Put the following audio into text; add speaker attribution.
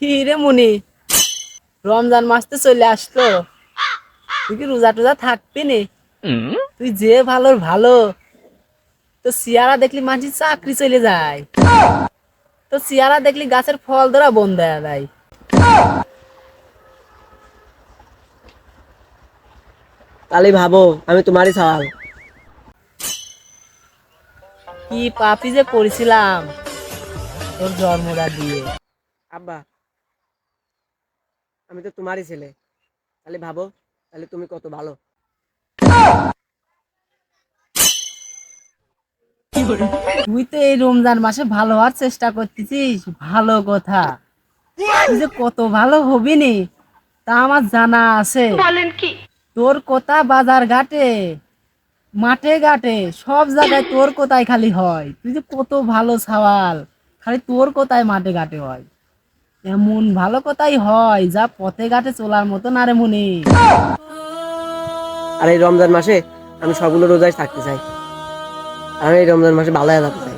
Speaker 1: কি রে মুনি, রমজান মাস তো চলে আসতো, তুই কি রোজা টোজা থাকবি নি? তুই যে ভালো ভালো, তো সিয়ারা দেখলি মাঝি চাকরি চলে যায়, তো সিয়ারা দেখলি গাছের ফল ধরা বন্ধ হয়ে যায়।
Speaker 2: তাহলে ভাবো আমি তোমারই সওয়াল।
Speaker 1: কি পাপি যে করেছিলাম তোর জন্মটা দিয়ে।
Speaker 2: আব্বা, আমি তো তোমারই ছেলে। তাহলে ভাবো, তাহলে তুমি কত ভালো।
Speaker 1: তুই তো এই রমজান মাসে ভালো হওয়ার চেষ্টা করতেছিস, ভালো কথা। তুই যে কত ভালো হবি নি তা আমার জানা আছে। তোর কথা বাজার ঘাটে, মাঠে ঘাটে, সব জায়গায় তোর কোথায় খালি হয়। তুই যে কত ভালো সওয়াল, খালি তোর কোথায় মাঠে ঘাটে হয়। এমন ভালো কথাই হয় যা পথে ঘাটে চলার মতো না রে মুনি।
Speaker 2: আর এই রমজান মাসে আমি সবগুলো রোজাই থাকতে চাই। আর আমি এই রমজান মাসে ভালো হয়ে যেতে চাই।